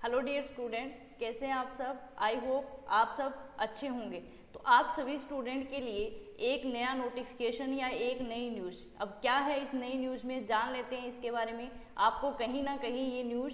Hello dear student, कैसे हैं आप सब। आई होप आप सब अच्छे होंगे। तो आप सभी स्टूडेंट के लिए एक नया नोटिफिकेशन या एक नई न्यूज़, अब क्या है इस नई न्यूज़ में जान लेते हैं इसके बारे में। आपको कहीं ना कहीं ये न्यूज़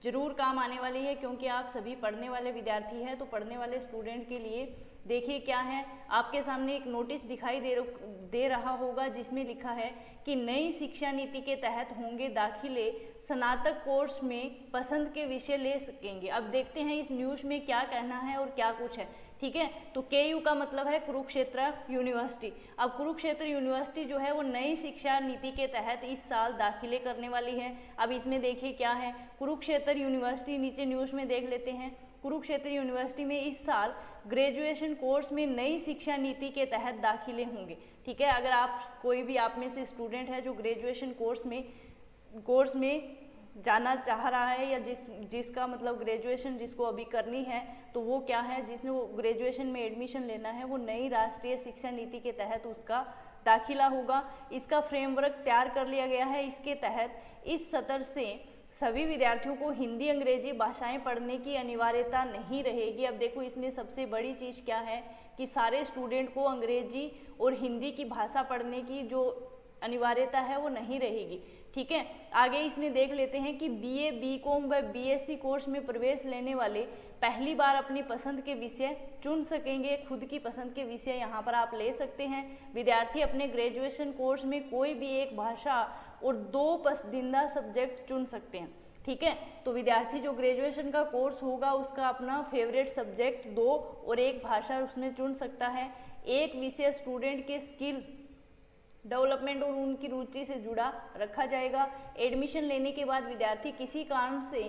ज़रूर काम आने वाली है, क्योंकि आप सभी पढ़ने वाले विद्यार्थी हैं। तो पढ़ने वाले स्टूडेंट के लिए देखिए क्या है, आपके सामने एक नोटिस दिखाई दे रहा होगा जिसमें लिखा है कि नई शिक्षा नीति के तहत होंगे दाखिले, स्नातक कोर्स में पसंद के विषय ले सकेंगे। अब देखते हैं इस न्यूज़ में क्या कहना है और क्या कुछ है। ठीक है, तो केयू का मतलब है कुरुक्षेत्र यूनिवर्सिटी। अब कुरुक्षेत्र यूनिवर्सिटी जो है वो नई शिक्षा नीति के तहत इस साल दाखिले करने वाली है। अब इसमें देखिए क्या है, कुरुक्षेत्र यूनिवर्सिटी, नीचे न्यूज़ में देख लेते हैं। कुरुक्षेत्र यूनिवर्सिटी में इस साल ग्रेजुएशन कोर्स में नई शिक्षा नीति के तहत दाखिले होंगे। ठीक है, अगर आप कोई भी आप में से स्टूडेंट है जो ग्रेजुएशन कोर्स में जाना चाह रहा है, या जिसका मतलब ग्रेजुएशन जिसको अभी करनी है, तो वो क्या है, जिसने वो ग्रेजुएशन में एडमिशन लेना है, वो नई राष्ट्रीय शिक्षा नीति के तहत उसका दाखिला होगा। इसका फ्रेमवर्क तैयार कर लिया गया है। इसके तहत इस सत्र से सभी विद्यार्थियों को हिंदी अंग्रेजी भाषाएं पढ़ने की अनिवार्यता नहीं रहेगी। अब देखो इसमें सबसे बड़ी चीज़ क्या है कि सारे स्टूडेंट को अंग्रेजी और हिंदी की भाषा पढ़ने की जो अनिवार्यता है वो नहीं रहेगी। ठीक है, आगे इसमें देख लेते हैं कि बीए, बीकॉम व बीएससी कोर्स में प्रवेश लेने वाले पहली बार अपनी पसंद के विषय चुन सकेंगे। खुद की पसंद के विषय यहाँ पर आप ले सकते हैं। विद्यार्थी अपने ग्रेजुएशन कोर्स में कोई भी एक भाषा और 2 पसंदीदा सब्जेक्ट चुन सकते हैं। ठीक है, तो विद्यार्थी जो ग्रेजुएशन का कोर्स होगा उसका अपना फेवरेट सब्जेक्ट 2 और एक भाषा उसमें चुन सकता है। एक विषय स्टूडेंट के स्किल डेवलपमेंट और उनकी रुचि से जुड़ा रखा जाएगा। एडमिशन लेने के बाद विद्यार्थी किसी कारण से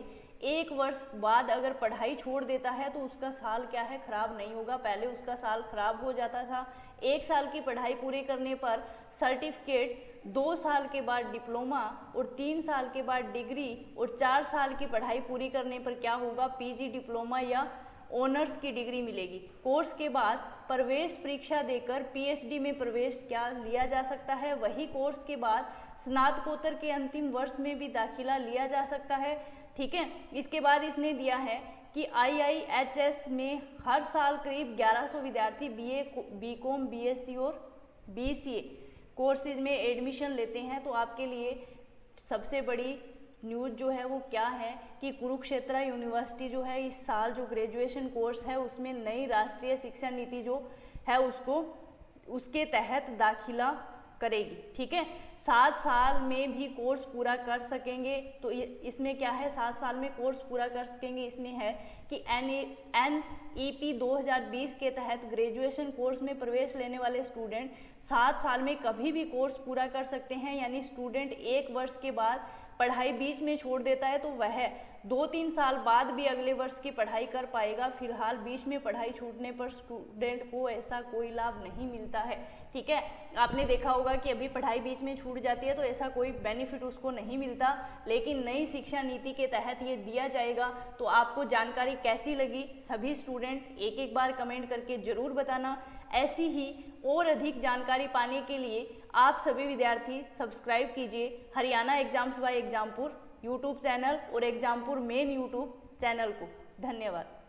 1 वर्ष बाद अगर पढ़ाई छोड़ देता है तो उसका साल क्या है, खराब नहीं होगा। पहले उसका साल खराब हो जाता था। 1 साल की पढ़ाई पूरी करने पर सर्टिफिकेट, 2 साल के बाद डिप्लोमा और 3 साल के बाद डिग्री और 4 साल की पढ़ाई पूरी करने पर क्या होगा, पीजी डिप्लोमा या ऑनर्स की डिग्री मिलेगी। कोर्स के बाद प्रवेश परीक्षा देकर पीएचडी में प्रवेश क्या लिया जा सकता है। वही कोर्स के बाद स्नातकोत्तर के अंतिम वर्ष में भी दाखिला लिया जा सकता है। ठीक है, इसके बाद इसने दिया है कि आईआईएचएस में हर साल करीब 1100 विद्यार्थी बीए, बीकॉम, बीएससी और बीसीए कोर्सेज में एडमिशन लेते हैं। तो आपके लिए सबसे बड़ी न्यूज़ जो है वो क्या है कि कुरुक्षेत्र यूनिवर्सिटी जो है इस साल जो ग्रेजुएशन कोर्स है उसमें नई राष्ट्रीय शिक्षा नीति जो है उसके तहत दाखिला करेगी। ठीक है, 7 साल में भी कोर्स पूरा कर सकेंगे। तो इसमें क्या है, 7 साल में कोर्स पूरा कर सकेंगे। इसमें है कि NEP 2020 के तहत ग्रेजुएशन कोर्स में प्रवेश लेने वाले स्टूडेंट 7 साल में कभी भी कोर्स पूरा कर सकते हैं। यानी स्टूडेंट 1 वर्ष के बाद पढ़ाई बीच में छोड़ देता है तो वह 2-3 साल बाद भी अगले वर्ष की पढ़ाई कर पाएगा। फिलहाल बीच में पढ़ाई छूटने पर स्टूडेंट को ऐसा कोई लाभ नहीं मिलता है। ठीक है, आपने देखा होगा कि अभी पढ़ाई बीच में छूट जाती है तो ऐसा कोई बेनिफिट उसको नहीं मिलता, लेकिन नई शिक्षा नीति के तहत ये दिया जाएगा। तो आपको जानकारी कैसी लगी, सभी स्टूडेंट एक बार कमेंट करके ज़रूर बताना। ऐसी ही और अधिक जानकारी पाने के लिए आप सभी विद्यार्थी सब्सक्राइब कीजिए Haryana exams by Exampur YouTube channel और एग्जामपुर मेन यूट्यूब चैनल को। धन्यवाद।